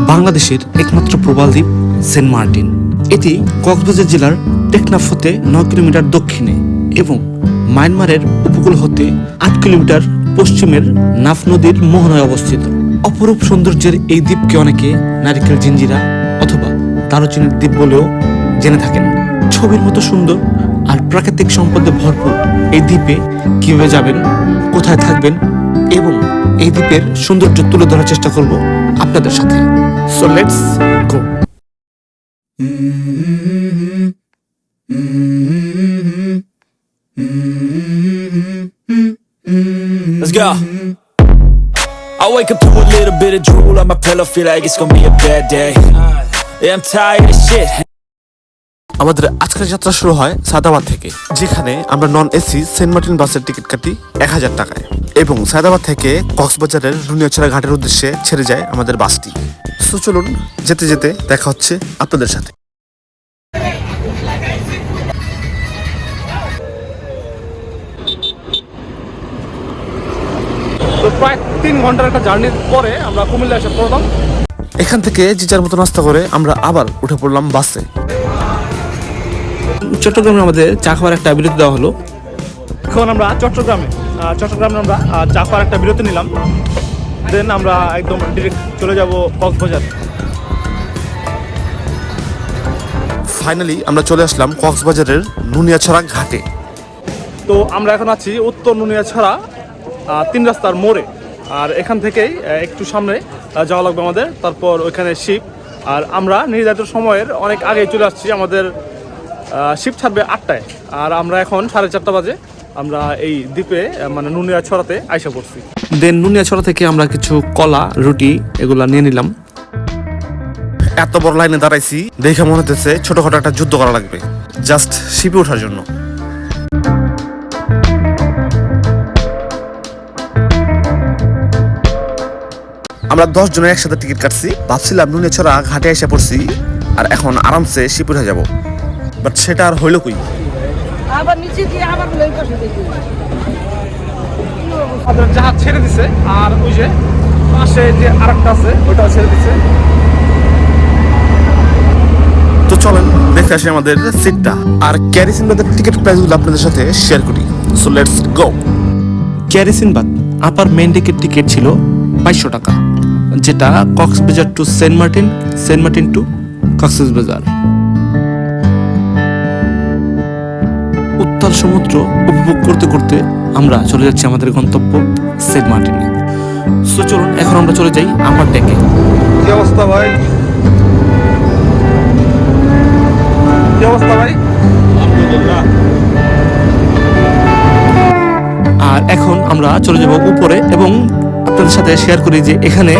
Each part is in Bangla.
বাংলাদেশের একমাত্র প্রবাল দ্বীপ সেন্ট মার্টিন। এটি কক্সবাজার জেলার টেকনাফ হতে 9 কিলোমিটার দক্ষিণে এবং মায়ানমারের উপকূল হতে 8 কিলোমিটার পশ্চিমের নাফ নদীর মোহনায় অবস্থিত। অপরূপ সৌন্দর্যের এই দ্বীপকে অনেকে নারিকেল জিঞ্জিরা অথবা দারুচিনির দ্বীপ বলেও জেনে থাকেন। ছবির মতো সুন্দর আর প্রাকৃতিক সম্পদে ভরপুর এই দ্বীপে কিভাবে যাবেন, কোথায় থাকবেন এবং এই দ্বীপের সৌন্দর্য তুলে ধরার চেষ্টা করব আপনাদের সাথে। So let's go. Let's go. I wake up to a little bit of drool on my pillow, feel like it's gonna be a bad day. Yeah, I'm tired of shit. আমাদের আজকের যাত্রা শুরু হয় সায়দাবাদ থেকে, যেখানে আমরা নন এসি সেন্ট মার্টিন বাসের টিকিট কাটি 1000 টাকায় এবং সায়দাবাদ থেকে কক্সবাজারের রুনিয়াছড়া ঘাটের উদ্দেশ্যে ছেড়ে যায় আমাদের বাসটি। সো চলুন, যেতে যেতে দেখা হচ্ছে আপনাদের সাথে। তো প্রায় 3 ঘন্টার একটা জার্নির পরে আমরা কুমিল্লা এসে পড়লাম। এখান থেকে যে যার মতো নাস্তা করে আমরা আবার উঠে পড়লাম বাসে। চট্টগ্রামে আমাদের চা খাওয়ার একটা বিরতি দেওয়া হলো। এখন আমরা চট্টগ্রামে আমরা চা খাওয়ার একটা বিরতি নিলাম। দেন আমরা একদম ডিরেক্ট চলে যাব কক্সবাজার। ফাইনালি আমরা চলে আসলাম কক্সবাজারের নুনিয়াছড়া ঘাটে। তো আমরা এখন আছি উত্তর নুনিয়াছড়া 3 রাস্তার মোড়ে। আর এখান থেকেই একটু সামনে যাওয়া লাগবে আমাদের, তারপর ওইখানে শিপ। আর আমরা নির্ধারিত সময়ের অনেক আগেই চলে আসছি। আমাদের শিপ ছাড়বে 8টায় আর আমরা এখন 4:30 বাজে আমরা এই দ্বীপে মানে নুনিয়াছড়াতে আইসা পড়ছি। দেন নুনিয়াছড়া থেকে আমরা কিছু কলা রুটি এগুলা নিয়ে নিলাম। এত বড় লাইনে দাঁড়াইছি দেখে মনে হতেছে ছোটখাটো একটা যুদ্ধ করা লাগবে জাস্ট শিপে ওঠার জন্য। আমরা 10 জনের একসাথে টিকিট কাটছি। ভাবছিলাম নুনিয়াছড়া ঘাটে এসে পড়ছি আর এখন আরামসে শিপ উঠে যাব, বাট সেটা আর হইল কই। আবার নিচে দিয়ে আবার লই বসে দেখি আমাদের জাহাজ ছেড়ে দিছে আর ওই যে পাশে যে আরেকটা আছে ওইটাও ছেড়ে দিছে। তো চলেন দেখে আসি আমাদের সিটটা আর ক্যারিসিনবাদের টিকিট প্রাইসগুলো আপনাদের সাথে শেয়ার করি। So let's go. ক্যারিসিনবাদ আপার মেইন ডেকের টিকিট ছিল 2200 টাকা, যেটা Cox's Bazar to Saint Martin, Saint Martin to Cox's Bazar. উত্তাল সমুদ্র উপভোগ করতে করতে আমরা চলে যাচ্ছি আমাদের গন্তব্য সেন্ট মার্টিনে। সো চলুন এখন আমরা চলে যাই আপার ডেকে। কি অবস্থা ভাই? কি অবস্থা ভাই? আর এখন আমরা চলে যাব উপরে এবং আপনাদের সাথে শেয়ার করি যে এখানে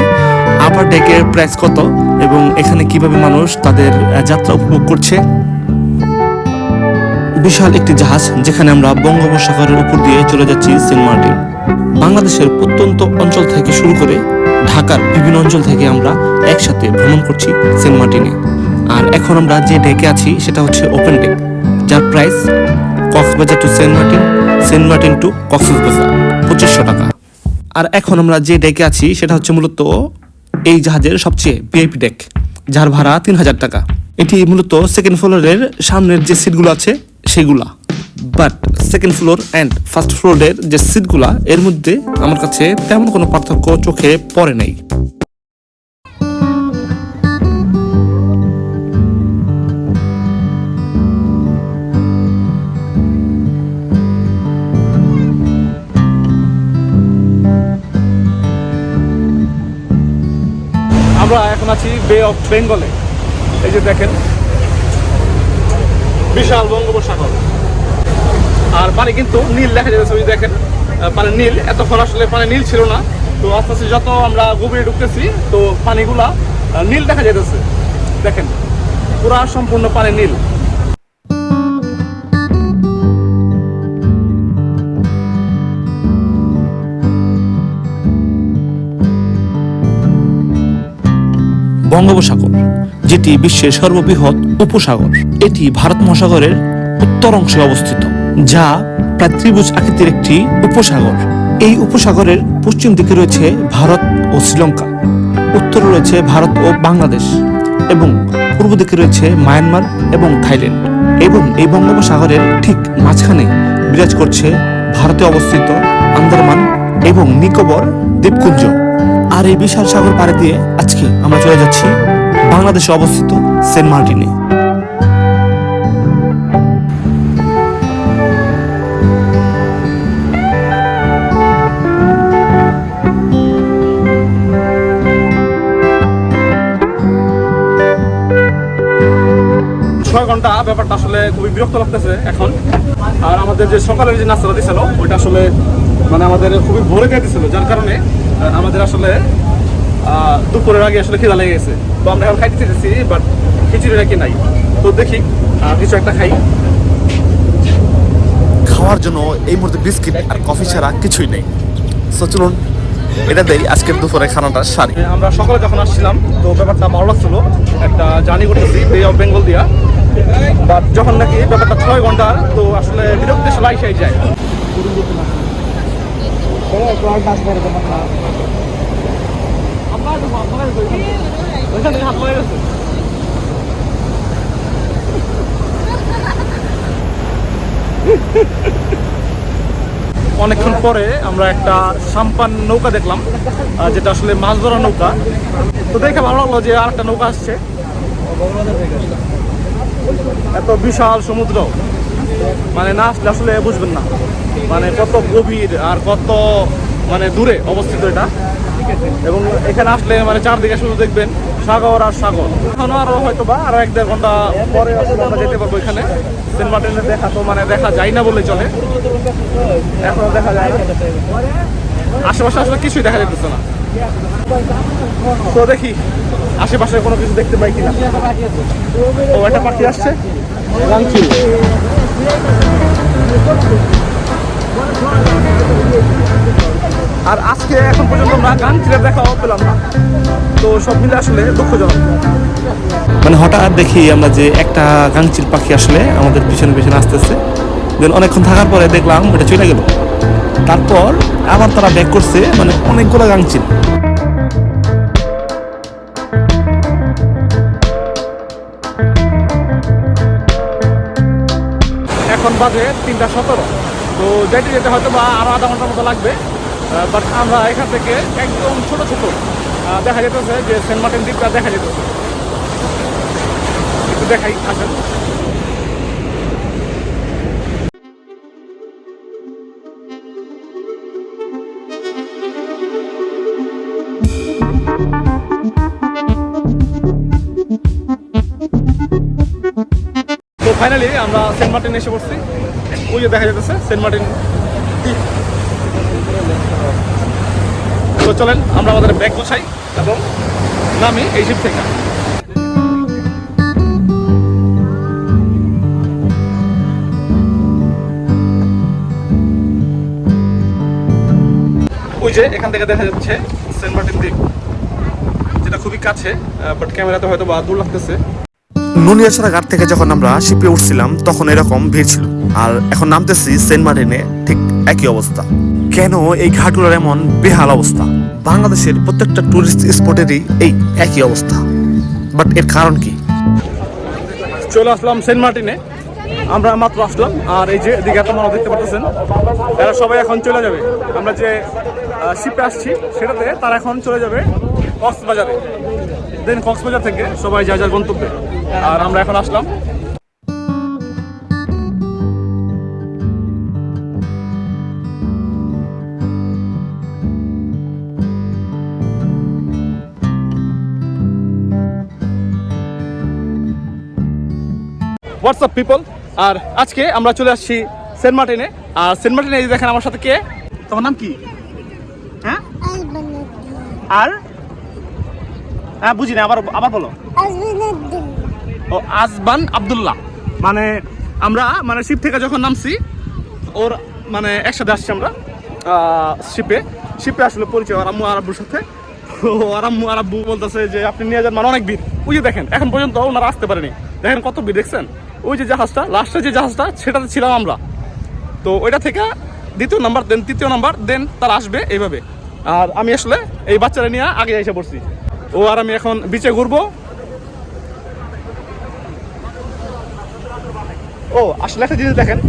আপার ডেকের প্রাইস কত এবং এখানে কিভাবে মানুষ তাদের যাত্রা উপভোগ করছে। বিশাল একটি জাহাজ যেখানে আমরা বঙ্গোপসাগরের উপর দিয়ে চলে যাচ্ছি সেন্ট মার্টিন। বাংলাদেশের প্রত্যন্ত অঞ্চল থেকে শুরু করে ঢাকার বিভিন্ন অঞ্চল থেকে আমরা একসাথে ভ্রমণ করছি সেন্ট মার্টিনে। আর এখন আমরা যে ডেকে আছি সেটা হচ্ছে ওপেন ডেক, যার price Cox's Bazar to Saint Martin, Saint Martin to Cox's Bazar 2500 টাকা। আর এখন আমরা যে ডেকে আছি সেটা হচ্ছে মূলত এই জাহাজের সবচেয়ে ভিআইপি ডেক, যার ভাড়া 3000 টাকা। এটি মূলত সেকেন্ড ফ্লোরের সামনের যে সিটগুলো আছে সেগুলা, but second floor and first ফ্লোরের যে সিটগুলা এর মধ্যে আমার কাছে তেমন কোনো পার্থক্য চোখে পড়ে নাই। আমরা এখন আছি বে অফ বেঙ্গলে। এই যে দেখেন বিশাল বঙ্গোপসাগর আর পানি কিন্তু নীল দেখা যাচ্ছে। ওই দেখেন পানি নীল, এতক্ষণ আসলে পানি নীল ছিল না। তো আস্তে আস্তে যত আমরা গভীরে ঢুকতেছি তো পানিগুলা নীল দেখা যাইতেছে। দেখেন পুরা সম্পূর্ণ পানি নীল। বঙ্গোপসাগর, যেটি বিশ্বের সর্ববৃহৎ উপসাগর, এটি ভারত মহাসাগরের উত্তর অংশে অবস্থিত, যা প্রায় ত্রিভুজ আকৃতির একটি উপসাগর। এই উপসাগরের পশ্চিম দিকে রয়েছে ভারত ও শ্রীলঙ্কা, উত্তরে রয়েছে ভারত ও বাংলাদেশ এবং পূর্ব দিকে রয়েছে মায়ানমার এবং থাইল্যান্ড। এবং এই বঙ্গোপসাগরের ঠিক মাঝখানে বিরাজ করছে ভারতে অবস্থিত আন্দামান এবং নিকোবর দ্বীপপুঞ্জ। আর এই বিশাল সাগর পাড়ি দিয়ে আজকে আমরা চলে যাচ্ছি বাংলাদেশে অবস্থিত সেন্ট মার্টিনে। ছয় ঘন্টা ব্যাপারটা আসলে খুবই বিরক্ত লাগতেছে এখন। আর আমাদের যে সকালের যে নাস্তাটা দিছিল ওইটা আসলে মানে আমাদের খুবই ভোরে দিয়ে দিছিল, যার কারণে আমাদের আসলে দুপুরের আগে আসলে খিদা লেগে গেছে। তো আমরা এখন খাইতে চেয়েছি, বাট খিচুড়ি নাকি নাই। তো দেখি কিছু একটা খাই। খাওয়ার জন্য এই মুহূর্তে বিস্কিট আর কফি ছাড়া কিছুই নেই। সো চলুন এটা দেই আজকের দুপুরে খানাটা সারি। আমরা সকালে যখন আসছিলাম তো ব্যাপারটা ভালো লাগছিল, একটা জার্নি করতেছি বে অফ বেঙ্গল দিয়া। বাট যখন নাকি ব্যাপারটা 6 ঘন্টার, তো আসলে বিরক্তি সবাই সেই যায়। অনেকক্ষণ পরে আমরা একটা সাম্পান নৌকা দেখলাম, যেটা আসলে মাছ ধরার নৌকা। তো দেখে ভালো লাগলো যে আর একটা নৌকা আসছে। এত বিশাল সমুদ্র, মানে না আসলে আসলে বুঝবেন না মানে কত গভীর আর কত মানে দূরে অবস্থিত এটা। এবং এখানে আসলে মানে চারদিকে শুধু দেখবেন সাগর আর সাগর। এখনো আরো হয়তো বা আরো 1-1.5 ঘন্টা পরে আসলে আমরা যেতে পারবো এখানে। সেন্ট মার্টিনে দেখা তো মানে দেখা যায় না বলে চলে, এখনো দেখা যায় না। আশেপাশে আসলে কিছুই দেখা যেতেছে না। তো দেখি আশেপাশে কোনো কিছু দেখতে পাই কিনা। ও একটা পাখি আসছে, গাংচিল। আর আজকে এখন পর্যন্ত আমরা গাংচিলের দেখাও পেলাম না। তো সব মিলে আসলে দুঃখজনক। মানে হঠাৎ দেখি আমরা যে একটা গাংচিল পাখি আসলে আমাদের পিছনে পিছনে আসতেছে, দেন অনেকক্ষণ থাকার পরে দেখলাম এটা চলে গেল। তারপর আবার তারা ব্যাক করছে, মানে অনেকগুলো গাংচিল। এখন বাজে 3:17। তো যেতে যেতে হয়তো বা আরো আধা ঘন্টার মতো লাগবে। বাট আমরা এখান থেকে একদম ছোট ছোট দেখা যেতেছে যে সেন্ট মার্টিন দ্বীপটা দেখা যেতেছে। একটু দেখাই আসেন। তো ফাইনালি আমরা সেন্ট মার্টিন এসে পড়ছি। ওই যে দেখা যেতেছে সেন্ট মার্টিন দ্বীপ। তো চলেন আমরা আমাদের ব্যাগ গোছাই এবং নামি এই শিপ থেকে। ওই যে এখান থেকে দেখা যাচ্ছে সেন্ট মার্টিন দ্বীপ, যেটা খুবই কাছে, বাট ক্যামেরাতে হয়তো বা দূর লাগতেছে। নুনিয়াছড়া ঘাট থেকে যখন আমরা শিপে উঠছিলাম তখন এরকম ভিড় ছিল, আর এখন নামতেছি সেন্ট মার্টিনে ঠিক একই অবস্থা। কেন এই ঘাটগুলোর এমন বেহাল অবস্থা? বাংলাদেশের প্রত্যেকটা টুরিস্ট স্পটেরই এই একই অবস্থা, বাট এর কারণ কি? চলে আসলাম সেন্ট মার্টিনে, আমরা মাত্র আসলাম। আর এই যে এদিকে আপনারা দেখতে পাচ্ছেন এরা সবাই এখন চলে যাবে। আমরা যে শিপে আসছি সেটাতে তারা এখন চলে যাবে কক্সবাজারে। দেন কক্সবাজার থেকে সবাই যা যার গন্তব্যে। আর আমরা এখন আসলাম। হোয়াটসঅ্যাপ পিপল, আর আজকে আমরা চলে আসছি সেন্ট মার্টিনে। আর সেন্ট মার্টিনে এই দেখেন আমার সাথে কে, তোমার নাম কি? হ্যাঁ আর হ্যাঁ বুঝি না, আবার বলো। ও আজবান আব্দুল্লাহ। মানে আমরা মানে শিপ থেকে যখন নামছি ওর মানে একসাথে আসছি আমরা শিপে আসলে পরিচয় আর আম্মু আর আব্বুর সাথে। আর আম্মু আর আব্বু বলতেছে যে আপনি নিয়ে যান, মানে অনেক ভিড়। ওই যে দেখেন এখন পর্যন্ত ওনারা আসতে পারেনি, দেখেন কত ভিড় দেখছেন। ওই যে জাহাজটা লাস্টের যে জাহাজটা সেটাতে ছিলাম আমরা। তো ওইটা থেকে দ্বিতীয় নাম্বার দেন তৃতীয় নাম্বার দেন তারা আসবে এইভাবে। আর আমি আসলে এই বাচ্চারা নিয়ে আগে এসে পড়ছি। ও আর আমি এখন বিচে ঘুরবো। ও আসলে একটা জিনিস দেখেন,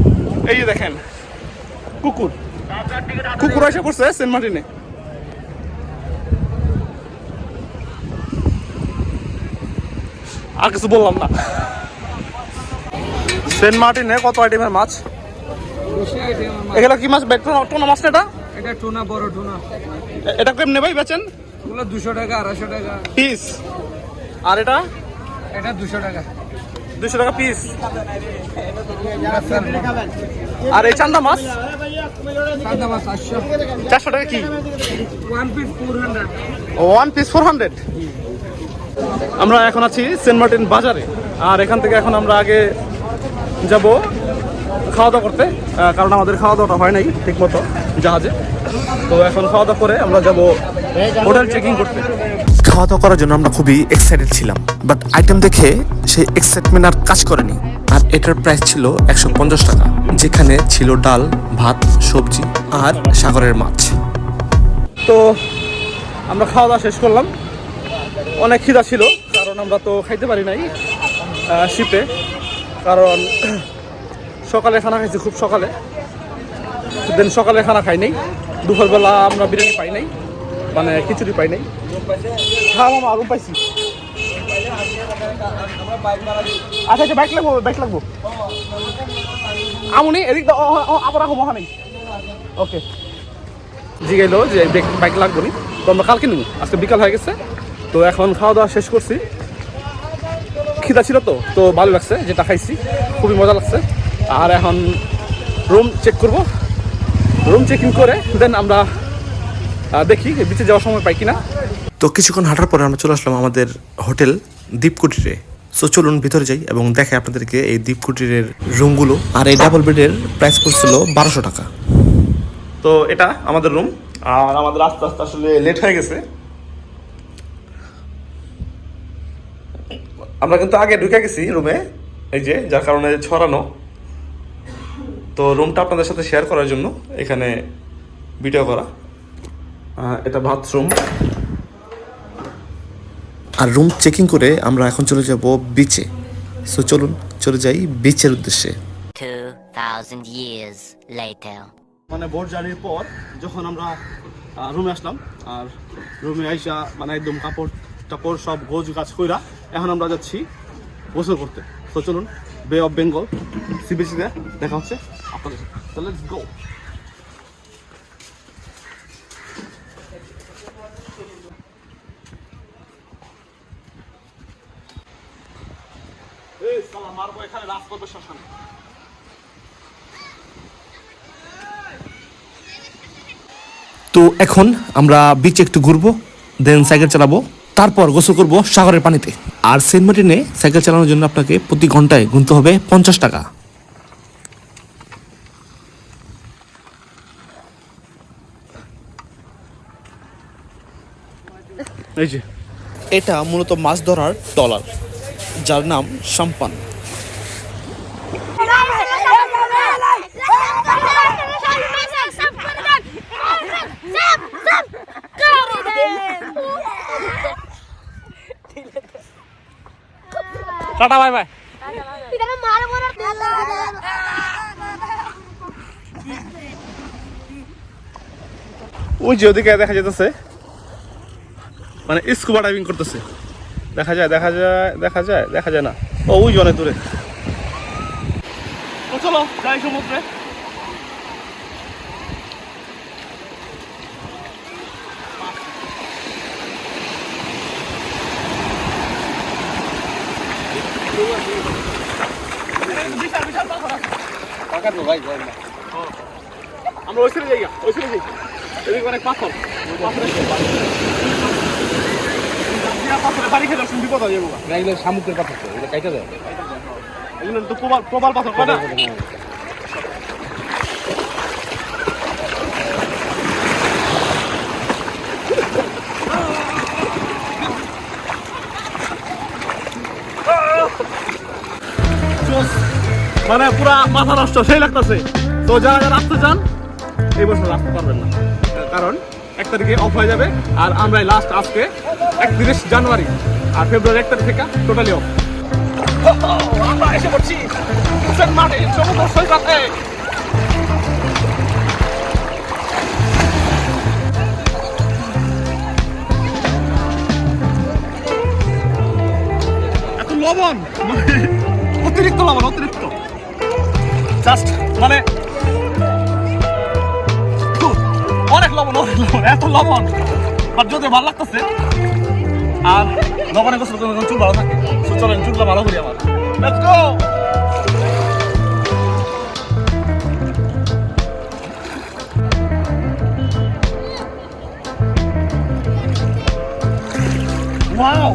এই যে দেখেন কুকুর এসে পড়ছে সেন্ট মার্টিনে। আর কিছু বললাম না। সেন্ট মার্টিনে কত আইটেমের মাছ, এগুলো কি মাছ? টোনা মাছ না এটা? এটা টুনা, বড় টুনা। এটা কেমনে ভাই বেচেন? ওগুলো 200 টাকা, 250 টাকা পিস। আর এটা এটা 200 টাকা। 200 টাকা পিস। আর এই চান্দা মাছ? সাদা মাছ 800। 400 টাকা কি? 1 পিস 400। One piece 400। আমরা এখন আছি সেন্ট মার্টিন বাজারে। আর এখান থেকে এখন আমরা আগে যাব খাওয়া দাওয়া করতে, কারণ আমাদের খাওয়া দাওয়াটা হয় নাই ঠিক মতো জাহাজে। তো এখন খাওয়া দাওয়া করে আমরা যাব হোটেল চেকিং করতে। খাওয়া দাওয়া করার জন্য আমরা খুবই এক্সাইটেড ছিলাম, বাট আইটেম দেখে সেই এক্সাইটমেন্ট আর কাজ করেনি। আর এটার প্রাইস ছিল 150 টাকা, যেখানে ছিল ডাল, ভাত, সবজি আর সাগরের মাছ। তো আমরা খাওয়া দাওয়া শেষ করলাম। অনেক খিদা ছিল, কারণ আমরা তো খাইতে পারি নাই শিপে, কারণ সকালে খানা খাইছি খুব সকালে। দেন সকালে খানা খাই নাই, দুপুরবেলা আমরা বিরিয়ানি পাই নাই, মানে খিচুড়ি পাই নাই। হ্যাঁ মামা রুম পাইছি। আচ্ছা আচ্ছা, বাইক লাগবো আমুনি এদিক আবার রাখো মহা নেই। ওকে, জিগাইলো যে বাইক লাগবো নি, তো আমরা কালকে নিব, আজকে বিকাল হয়ে গেছে। তো এখন খাওয়া দাওয়া শেষ করছি, খিদা ছিল তো ভালো লাগছে যেটা খাইছি, খুবই মজা লাগছে। আর এখন রুম চেক করব, রুম চেকিং করে দেন আমরা দেখি বিচে যাওয়ার সময় পাই কিনা। তো কিছুক্ষণ হাঁটার পরে আমরা চলে আসলাম আমাদের হোটেল দ্বীপকুটিরে। সো চলুন ভিতরে যাই এবং দেখে আপনাদেরকে এই দ্বীপকুটিরের রুমগুলো। আর এই ডাবল বেডের প্রাইস পড়ছিল 1200 টাকা। তো এটা আমাদের রুম, আর আমাদের আস্তে আস্তে আসলে লেট হয়ে গেছে। আমরা কিন্তু আগে ঢুকে গেছি রুমে, এই যে যার কারণে ছড়ানো। তো রুমটা আপনাদের সাথে শেয়ার করার জন্য এখানে ভিডিও করা। এটা বাথরুম। আর রুম চেকিং করে আমরা এখন চলে যাব বিচে। সো চলুন চলে যাই বিচের উদ্দেশ্যে। 2,000 years later. মানে বোট জার্নির পর যখন আমরা রুমে আসলাম, আর রুমে আইসা মানে একদম কাপড় টাপড় সব গোছ গাছ কইরা এখন আমরা যাচ্ছি গোসল করতে। তো চলুন বে অফ বেঙ্গল সি বিচে দেখা হচ্ছে আপনাদের সাথে। তো লেটস গো। এই সালা মারবো এখানে রাত করবে শ্মশানে। তো এখন আমরা বিচে একটু ঘুরবো, দেন সাইকেল চালাবো, তারপর গোসল করবো সাগরের পানিতে। আর সেন্ট মার্টিনে সাইকেল চালানোর জন্য আপনাকে প্রতি ঘন্টায় গুনতে হবে 50 টাকা। এই যে এটা মূলত মাছ ধরার ট্রলার, যার নাম সাম্পান। Tata bye bye. ওই যে ওদিকে দেখা যেতেছে মানে স্কুবা ডাইভিং করতেছে, দেখা যায় না। ও ওই অনেক দূরে। তো চলো যাই সমুদ্রে। আমরা ওই সাইডে যাই, এদিকে অনেক পাথর পাথরে বাড়ি খেতে বিপদ হয়ে যাবো। এগুলো সামুদ্রিক পাথর, এগুলো কাইটা দেয়। এগুলো তো প্রবাল পাথর কয় না? মানে পুরা মাথা নষ্ট সেই লাগতেছে। তো যারা আসতে চান এই বছর আসতে পারবেন না, কারণ 1 তারিখে অফ হয়ে যাবে। আর আমরা লাস্ট আজকে 31 জানুয়ারি আর ফেব্রুয়ারি 1 তারিখ থেকে টোটালি অফ। আমরা এসে পড়ছি সেন্ট মার্টিন সমুদ্র সৈকতে। এত লবণ, মানে অতিরিক্ত লবণ, অতিরিক্ত জাস্ট মানে অনেক লবণ, অনেক লবণ, এত লবণ। বাট যদি ভালো লাগতেছে আর লবণে গোসল করলে চুল ভালো থাকে। তো চলেন চুলটা ভালো করি আমার। Let's go. ওয়াও,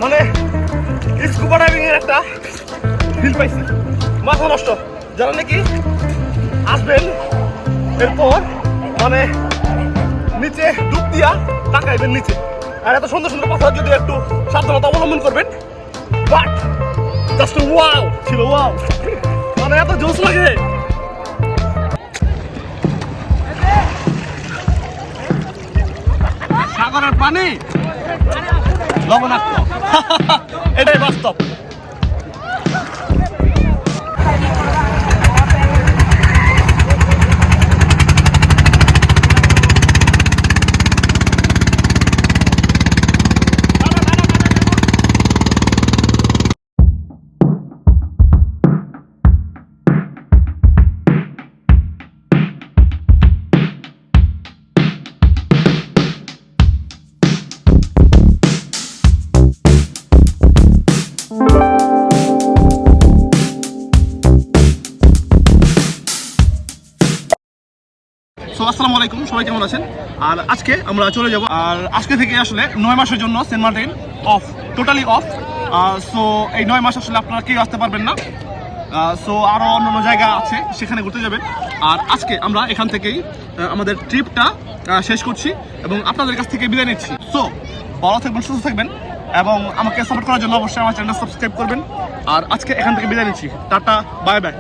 মানে স্কুবা ডাইভিং এর একটা ফিল পাইছি, মাথা নষ্ট। যারা নাকি আসবেন এরপর মানে নিচে ডুব দিয়া তাকাইবেন নিচে, আর এত সুন্দর সুন্দর পাথর যদি একটু সাবধানতা অবলম্বন করবেন। বাট জাস্ট ওয়াও ছিল, ওয়াও, মানে এত জোস লাগে। সাগরের পানি লবণাক্ত, এটাই বাস্তব। আসসালামু আলাইকুম, সবাই কেমন আছেন? আর আজকে আমরা চলে যাব, আর আজকে থেকে আসলে 9 মাসের জন্য Saint Martin off, totally off. So এই 9 মাস আসলে আপনারা কেউ আসতে পারবেন না। সো আরও অন্যান্য জায়গা আছে, সেখানে ঘুরতে যাবেন। আর আজকে আমরা এখান থেকেই আমাদের ট্রিপটা শেষ করছি এবং আপনাদের কাছ থেকে বিদায় নিচ্ছি। সো ভালো থাকবেন, সুস্থ থাকবেন এবং আমাকে সাপোর্ট করার জন্য অবশ্যই আমার চ্যানেল সাবস্ক্রাইব করবেন। আর আজকে এখান থেকে বিদায় নিচ্ছি। Tata, bye bye.